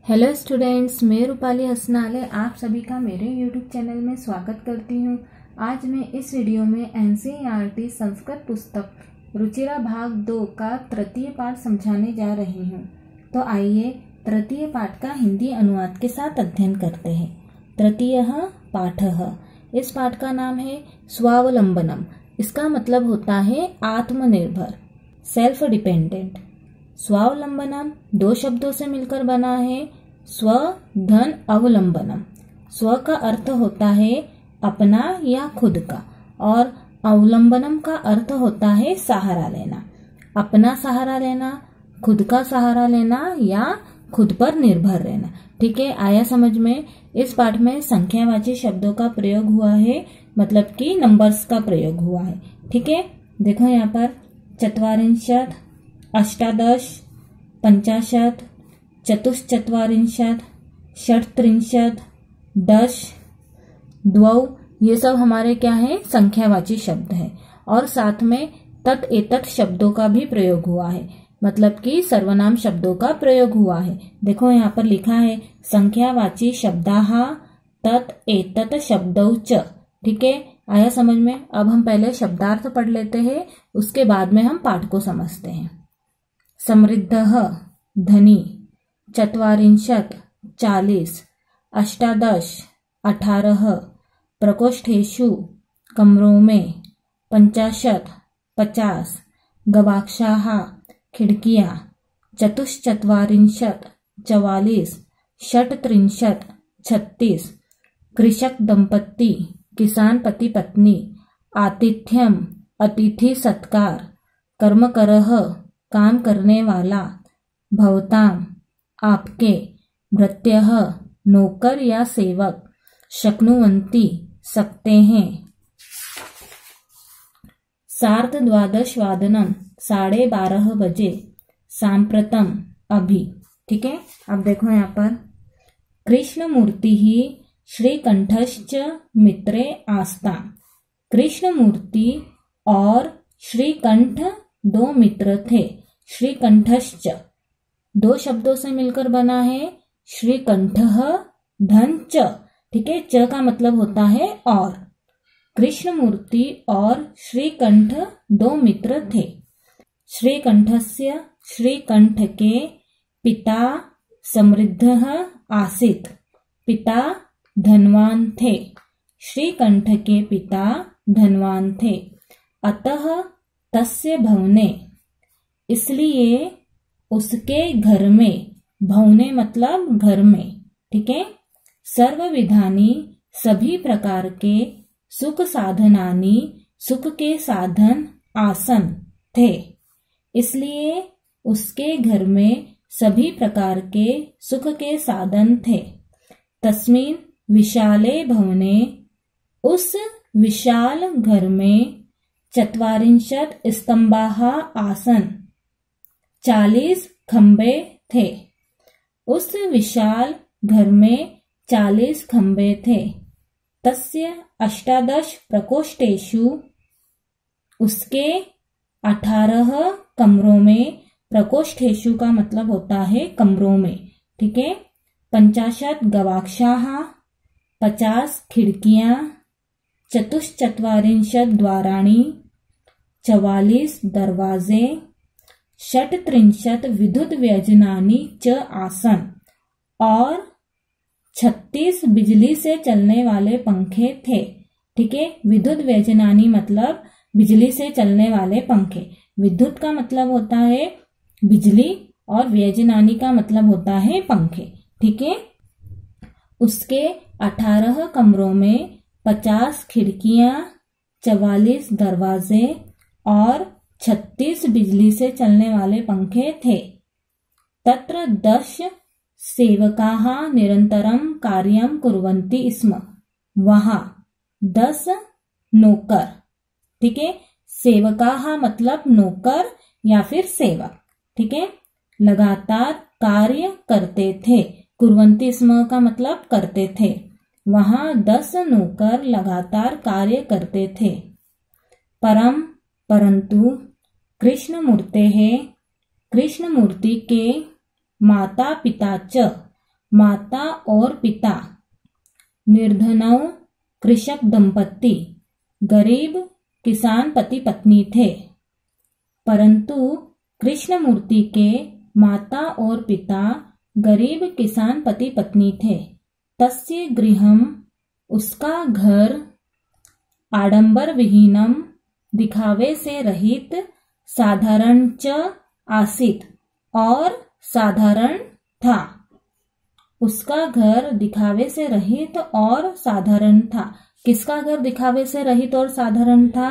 Hello students, मैं रूपाली हसनाले आप सभी का मेरे यूट्यूब चैनल में स्वागत करती हूँ। आज मैं इस वीडियो में एनसीईआरटी संस्कृत पुस्तक रुचिरा भाग 2 का तृतीय पाठ समझाने जा रही हूँ। तो आइए तृतीय पाठ का हिंदी अनुवाद के साथ अध्ययन करते हैं। तृतीयः पाठः, इस पाठ का नाम है स्वावलंबनम। इसका मतलब होता है आत्मनिर्भर, सेल्फ डिपेंडेंट। स्वावलंबनम दो शब्दों से मिलकर बना है। स्व धन अवलंबनम। स्व का अर्थ होता है अपना या खुद का, और अवलंबनम का अर्थ होता है सहारा लेना। अपना सहारा लेना, खुद का सहारा लेना या खुद पर निर्भर रहना। ठीक है, आया समझ में। इस पाठ में संख्यावाची शब्दों का प्रयोग हुआ है, मतलब कि नंबर्स का प्रयोग हुआ है। ठीक है, देखो यहाँ पर चत्वारिंशत्, अष्टादश, पंचाशत्, चतुश्चत्वारिंशत्, षट्त्रिंशत्, दश, द्वौ, ये सब हमारे क्या है, संख्यावाची शब्द है। और साथ में तत् एतत् शब्दों का भी प्रयोग हुआ है, मतलब कि सर्वनाम शब्दों का प्रयोग हुआ है। देखो यहाँ पर लिखा है संख्यावाची शब्दाः तत् एतत् शब्दौ च। ठीक है, आया समझ में। अब हम पहले शब्दार्थ पढ़ लेते हैं, उसके बाद में हम पाठ को समझते हैं। समृद्धः धनी, चत्वारिंशत् 40, अष्टादश 18, प्रकोष्ठेषु कमरों में, पंचाशत् 50, गवाक्षाः खिड़कियां, चतुश्चत्वारिंशत् 44, षट्त्रिंशत् 36, कृषक दंपत्ति किसान पति पत्नी, आतिथ्यम अतिथि सत्कार, कर्मकरः काम करने वाला, भवताम आपके, भृत्यः नौकर या सेवक, शक्नुवन्ति सकते हैं। सार्धद्वादशवादनम 12:30 बजे, सांप्रतम अभी। ठीक है, अब देखो यहाँ पर कृष्णमूर्ति ही श्रीकंठश्च मित्रे आस्ताम्। कृष्णमूर्ति और श्रीकंठ दो मित्र थे। श्रीकंठश्च दो शब्दों से मिलकर बना है। श्रीकंठः धन च। ठीक है, च का मतलब होता है और। कृष्णमूर्ति और श्रीकंठ दो मित्र थे। श्रीकंठस्य, श्रीकंठ के पिता समृद्धः आसीत्, पिता धनवान थे। श्रीकंठ के पिता धनवान थे। अतः तस्य भवने, इसलिए उसके घर में, भवने मतलब घर में। ठीक है, सर्वविधानि सभी प्रकार के, सुख साधनानि सुख के साधन, आसन थे। इसलिए उसके घर में सभी प्रकार के सुख के साधन थे। तस्मिन् विशाले भवने, उस विशाल घर में, चत्वारिंशत् स्तंभाः आसन्, 40 खंबे थे। उस विशाल घर में 40 खंबे थे। तस्य अष्टादश प्रकोष्ठेषु, उसके 18 कमरों में, प्रकोष्ठेषु का मतलब होता है कमरों में। ठीक है, पंचाशत् गवाक्षाः 50 खिड़कियां, चतुश्चत्वारिंशत् द्वाराणि 44 दरवाजे, षट्त्रिंशत् विद्युत व्यजनानि च आसन्, और 36 बिजली से चलने वाले पंखे थे। ठीक है, विद्युत व्यजनानि मतलब बिजली से चलने वाले पंखे। विद्युत का मतलब होता है बिजली और व्यजनानि का मतलब होता है पंखे। ठीक है, उसके 18 कमरों में 50 खिड़कियां, 44 दरवाजे और 36 बिजली से चलने वाले पंखे थे। तत्र 10 सेवकाः निरंतरं कार्यं कुर्वन्ति स्म, वहां 10 नौकर। ठीक है, सेवकाः मतलब नौकर या फिर सेवक। ठीक है, लगातार कार्य करते थे। कुर्वन्ति स्म का मतलब करते थे। वहां 10 नौकर लगातार कार्य करते थे। परंतु कृष्णमूर्तेः, कृष्णमूर्ति के माता पिता च, माता और पिता निर्धनों कृषक दंपत्ति गरीब किसान पति पत्नी थे। परंतु कृष्णमूर्ति के माता और पिता गरीब किसान पति पत्नी थे। तस्य गृहम उसका घर आडंबर विहीनम दिखावे से रहित साधारण च आसीत और साधारण था। उसका घर दिखावे से रहित और साधारण था। किसका घर दिखावे से रहित और साधारण था?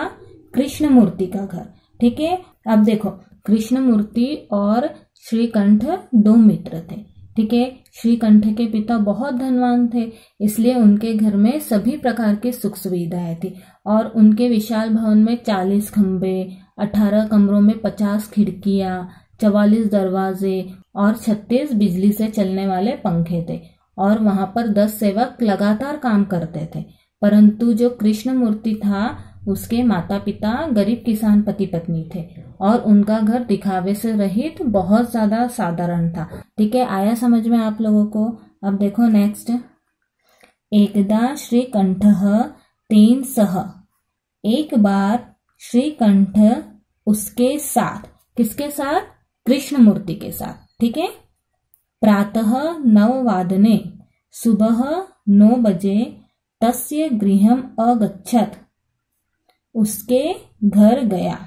कृष्णमूर्ति का घर। ठीक है, अब देखो कृष्णमूर्ति और श्रीकंठ दो मित्र थे। ठीक है, श्रीकंठ के पिता बहुत धनवान थे, इसलिए उनके घर में सभी प्रकार की सुख सुविधाएं थी और उनके विशाल भवन में 40 खंबे, 18 कमरों में 50 खिड़कियां, 44 दरवाजे और 36 बिजली से चलने वाले पंखे थे और वहां पर 10 सेवक लगातार काम करते थे। परंतु जो कृष्णमूर्ति था उसके माता पिता गरीब किसान पति पत्नी थे और उनका घर दिखावे से रहित बहुत ज्यादा साधारण था। ठीक है, आया समझ में आप लोगों को? अब देखो नेक्स्ट। एकदा श्रीकंठः तेन सह, एक बार श्रीकंठ उसके साथ, किसके साथ? कृष्णमूर्ति के साथ। ठीक है, प्रातः 9 वादने, सुबह 9 बजे तस्य गृहम अगच्छत, उसके घर गया।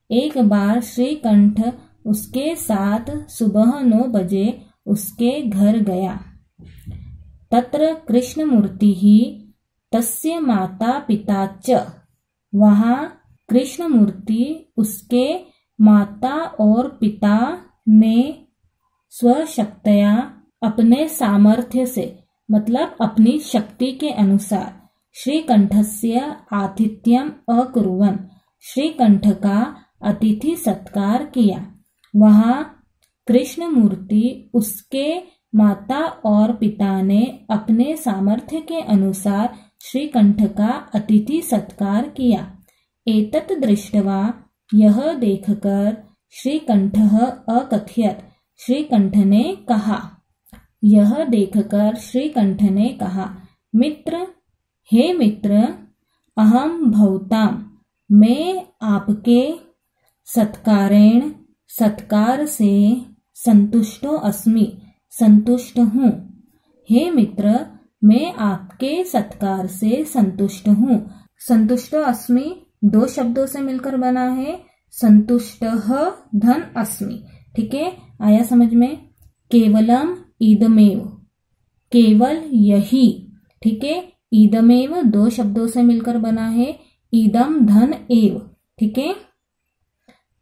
एक बार श्रीकंठ उसके साथ सुबह 9 बजे उसके घर गया। तत्र कृष्णमूर्ति ही तस्य माता पिता च, वहां कृष्णमूर्ति उसके माता और पिता ने स्वशक्तया अपने सामर्थ्य से, मतलब अपनी शक्ति के अनुसार, श्रीकंठस्य आतिथ्यम अकुर्वन्, श्रीकंठ का अतिथि सत्कार किया। वहां कृष्णमूर्ति उसके माता और पिता ने अपने सामर्थ्य के अनुसार श्रीकंठ का अतिथि सत्कार किया। एतत् दृष्ट्वा, यह देखकर, श्रीकंठः अकथयत्, श्रीकंठ ने कहा, यह देखकर श्रीकंठ ने कहा, मित्र, हे मित्र, अहम भवताम, मैं आपके सत्कारेण, सत्कार से संतुष्टो अस्मि, संतुष्ट हूँ। हे मित्र, मैं आपके सत्कार से संतुष्ट हूँ। संतुष्टो अस्मि 2 शब्दों से मिलकर बना है, संतुष्टः धन अस्मि। ठीक है, आया समझ में? केवलम इदमेव, केवल यही। ठीक है, इदमेव 2 शब्दों से मिलकर बना है, इदम धन एव। ठीक है,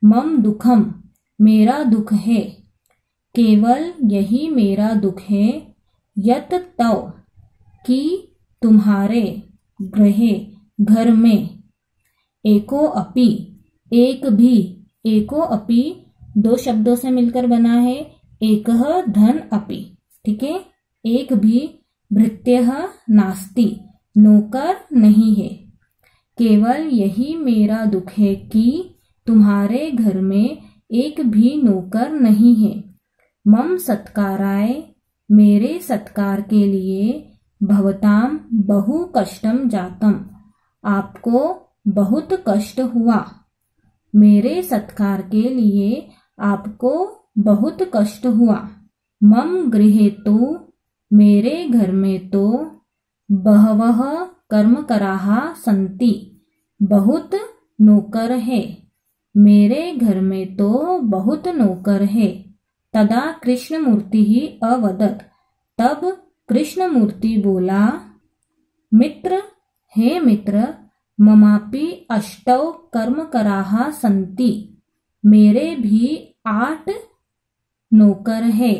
मम दुखम, मेरा दुख है, केवल यही मेरा दुख है। यत तव, कि तुम्हारे, गृहे, घर में, एको अपि, एक भी, एको अपि 2 शब्दों से मिलकर बना है, एकः धन अपि। ठीक है, एक भी, भृत्यः नास्ति, नौकर नहीं है। केवल यही मेरा दुख है कि तुम्हारे घर में एक भी नौकर नहीं है। मम सत्काराय, मेरे सत्कार के लिए, भवताम बहु कष्टम जातम, आपको बहुत कष्ट हुआ। मेरे सत्कार के लिए आपको बहुत कष्ट हुआ। मम गृहे तो, मेरे घर में तो, बहवः कर्मकराः सन्ति, बहुत नौकर है। मेरे घर में तो बहुत नौकर है। तदा कृष्णमूर्ति ही अवदत्, तब कृष्णमूर्ति बोला, मित्र, हे मित्र, ममापि 8 कर्मकराः सन्ति, मेरे भी 8 नौकर है।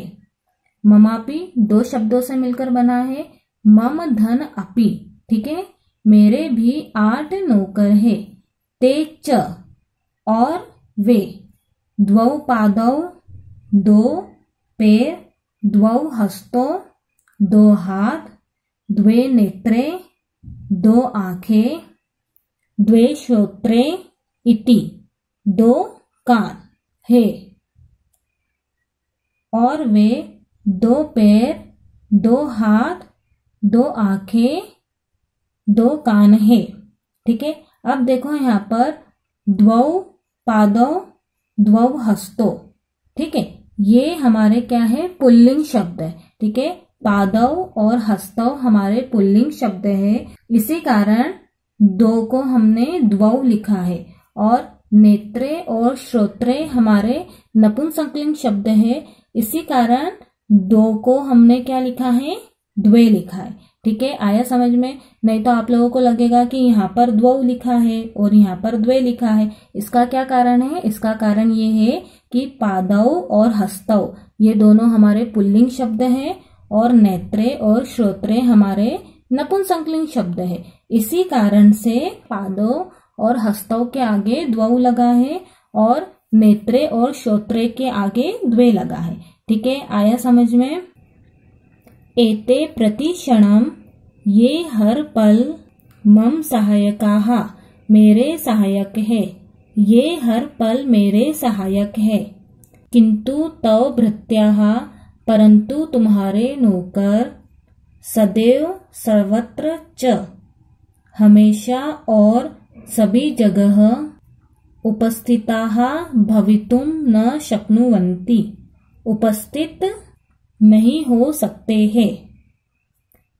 ममापि 2 शब्दों से मिलकर बना है, मम धन अपि। ठीक है, मेरे भी 8 नौकर है। ते च, और वे, द्वौ पादौ, 2 पैर, द्वौ हस्तौ, 2 हाथ, द्वे नेत्रे, 2 आंखें, द्वे श्रोत्रे इति, 2 कान है। और वे 2 पैर, दो हाथ, दो आंखें, दो कान है। ठीक है, अब देखो यहाँ पर द्वौ पादौ, द्वौ हस्तौ। ठीक है, ये हमारे क्या है, पुल्लिंग शब्द है। ठीक है, पादौ और हस्तौ हमारे पुल्लिंग शब्द है, इसी कारण दो को हमने द्वौ लिखा है। और नेत्रे और श्रोत्रे हमारे नपुंसकलिंग शब्द है, इसी कारण दो को हमने क्या लिखा है, द्वे लिखा है। ठीक है, आया समझ में? नहीं तो आप लोगों को लगेगा कि यहाँ पर द्वौ लिखा है और यहाँ पर द्वे लिखा है। इसका क्या कारण है? इसका कारण ये है कि पादौ और हस्तौ ये दोनों हमारे पुल्लिंग शब्द हैं और नेत्रे और श्रोत्रे हमारे नपुंसकलिंग शब्द है। इसी कारण से पादौ और हस्तौ के आगे द्वौ लगा है और नेत्रे और श्रोत्रे के आगे द्वे लगा है। ठीक है, आया समझ में? एते प्रतिक्षणम, ये हर पल मम सहायकाः, मेरे सहायक है। ये हर पल मेरे सहायक है। किंतु तव भृत्याः, परंतु तुम्हारे नौकर, सदैव सर्वत्र च, हमेशा और सभी जगह, उपस्थिताः भवितुं न शक्नुवन्ति, उपस्थित नहीं हो सकते हैं।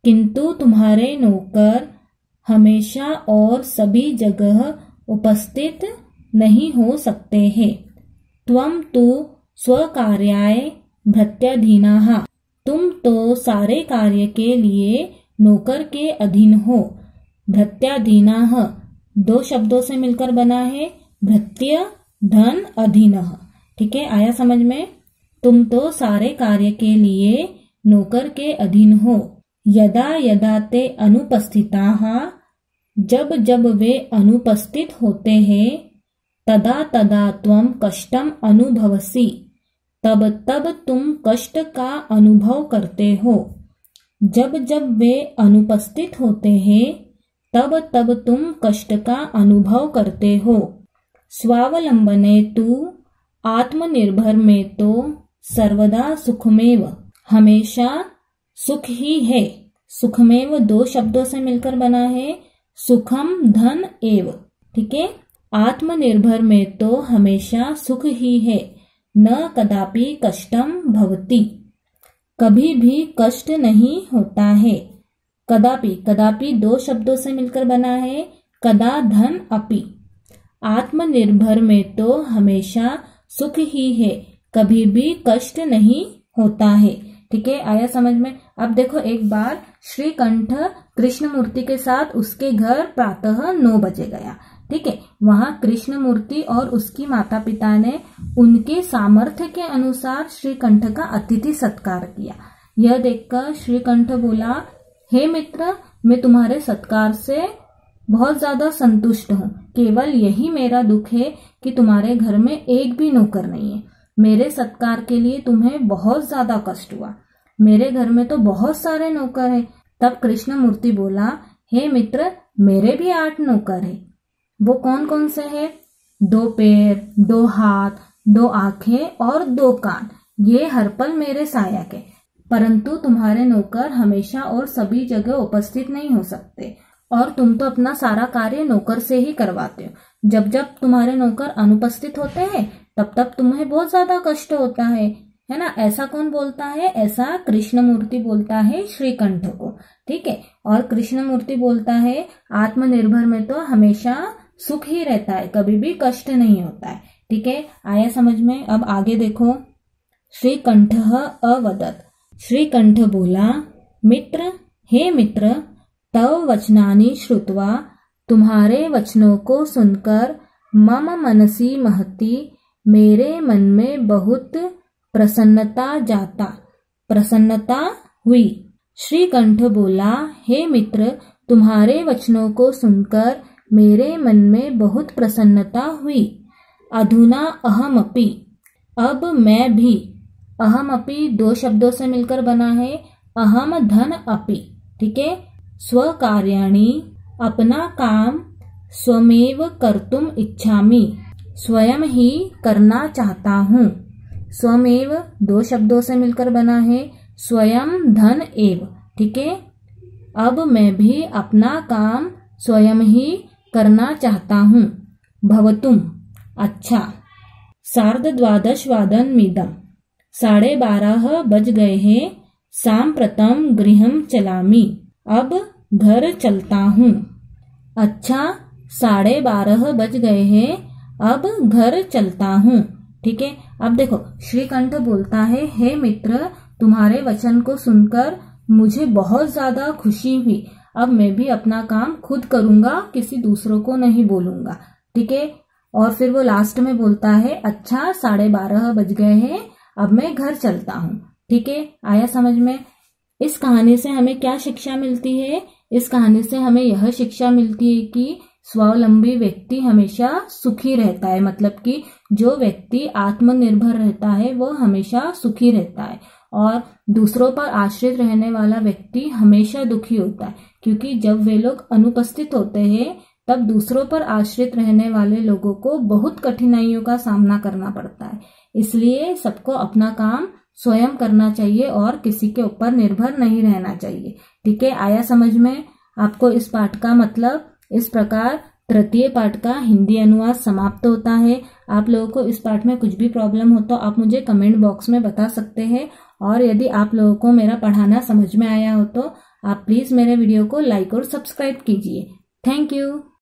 किंतु तुम्हारे नौकर हमेशा और सभी जगह उपस्थित नहीं हो सकते हैं। त्वं तु स्वकार्याय भृत्याधीनाः, तुम तो सारे कार्य के लिए नौकर के अधीन हो। भृत्याधीनाः दो शब्दों से मिलकर बना है, भृत्य धन अधीनः। ठीक है, आया समझ में? तुम तो सारे कार्य के लिए नौकर के अधीन हो। यदा यदा ते अनुपस्थिताः, जब जब वे अनुपस्थित होते हैं, तदा तदा त्वं कष्टम अनुभवसि, तब तब तुम कष्ट का अनुभव करते हो। जब जब वे अनुपस्थित होते हैं, तब तब तुम कष्ट का अनुभव करते हो। स्वावलंबने तु, आत्मनिर्भर में तो सर्वदा सुखमेव, हमेशा सुख ही है। सुखमेव दो शब्दों से मिलकर बना है, सुखम धन एव। ठीक है, आत्मनिर्भर में तो हमेशा सुख ही है। न कदापि कष्टम भवति, कभी भी कष्ट नहीं होता है। कदापि, कदापि दो शब्दों से मिलकर बना है, कदा धन अपि। आत्मनिर्भर में तो हमेशा सुख ही है, कभी भी कष्ट नहीं होता है। ठीक है, आया समझ में? अब देखो, एक बार श्रीकंठ कृष्णमूर्ति के साथ उसके घर प्रातः 9 बजे गया। ठीक है, वहां कृष्णमूर्ति और उसकी माता पिता ने उनके सामर्थ्य के अनुसार श्रीकंठ का अतिथि सत्कार किया। यह देखकर श्रीकंठ बोला, हे मित्र, मैं तुम्हारे सत्कार से बहुत ज्यादा संतुष्ट हूँ। केवल यही मेरा दुख है कि तुम्हारे घर में एक भी नौकर नहीं है। मेरे सत्कार के लिए तुम्हें बहुत ज्यादा कष्ट हुआ। मेरे घर में तो बहुत सारे नौकर हैं। तब कृष्णमूर्ति बोला, हे मित्र, मेरे भी 8 नौकर हैं। वो कौन कौन से हैं? 2 पैर, 2 हाथ, 2 आंखें और 2 कान। ये हर पल मेरे सहायक है। परंतु तुम्हारे नौकर हमेशा और सभी जगह उपस्थित नहीं हो सकते, और तुम तो अपना सारा कार्य नौकर से ही करवाते हो। जब जब तुम्हारे नौकर अनुपस्थित होते हैं, तब तब तुम्हें बहुत ज्यादा कष्ट होता है ना? ऐसा कौन बोलता है? ऐसा कृष्णमूर्ति बोलता है श्रीकंठ को। ठीक है, और कृष्णमूर्ति बोलता है, आत्मनिर्भर में तो हमेशा सुख ही रहता है, कभी भी कष्ट नहीं होता है। ठीक है, आया समझ में? अब आगे देखो। श्रीकंठः अवदत्, श्रीकंठ बोला, मित्र, हे मित्र, तव वचनानि श्रुत्वा, तुम्हारे वचनों को सुनकर, मम मनसि महती, मेरे मन में बहुत प्रसन्नता जाता, प्रसन्नता हुई। श्रीकंठ बोला, हे मित्र, तुम्हारे वचनों को सुनकर मेरे मन में बहुत प्रसन्नता हुई। अधुना अहमपि, अब मैं भी। अहमपि 2 शब्दों से मिलकर बना है, अहम धन अपि। ठीक है, स्वकार्याणि, अपना काम, स्वमेव कर्तुम इच्छामि, स्वयं ही करना चाहता हूँ। स्वमेव 2 शब्दों से मिलकर बना है, स्वयं धन एव। ठीक है, अब मैं भी अपना काम स्वयं ही करना चाहता हूँ। भवतुम, अच्छा। सार्धद्वादशवादनमिदं, 12:30 बज गए हैं। साम्प्रतं गृहं चलामि, अब घर चलता हूँ। अच्छा, 12:30 बज गए हैं, अब घर चलता हूँ। ठीक है, अब देखो श्रीकंठ बोलता है, हे मित्र, तुम्हारे वचन को सुनकर मुझे बहुत ज्यादा खुशी हुई। अब मैं भी अपना काम खुद करूंगा, किसी दूसरों को नहीं बोलूंगा। ठीक है, और फिर वो लास्ट में बोलता है, अच्छा 12:30 बज गए हैं, अब मैं घर चलता हूँ। ठीक है, आया समझ में? इस कहानी से हमें क्या शिक्षा मिलती है? इस कहानी से हमें यह शिक्षा मिलती है कि स्वावलंबी व्यक्ति हमेशा सुखी रहता है। मतलब कि जो व्यक्ति आत्मनिर्भर रहता है वो हमेशा सुखी रहता है, और दूसरों पर आश्रित रहने वाला व्यक्ति हमेशा दुखी होता है। क्योंकि जब वे लोग अनुपस्थित होते हैं तब दूसरों पर आश्रित रहने वाले लोगों को बहुत कठिनाइयों का सामना करना पड़ता है। इसलिए सबको अपना काम स्वयं करना चाहिए और किसी के ऊपर निर्भर नहीं रहना चाहिए। ठीक है, आया समझ में आपको इस पाठ का मतलब? इस प्रकार तृतीय पाठ का हिंदी अनुवाद समाप्त होता है। आप लोगों को इस पाठ में कुछ भी प्रॉब्लम हो तो आप मुझे कमेंट बॉक्स में बता सकते हैं, और यदि आप लोगों को मेरा पढ़ाना समझ में आया हो तो आप प्लीज मेरे वीडियो को लाइक और सब्सक्राइब कीजिए। Thank you.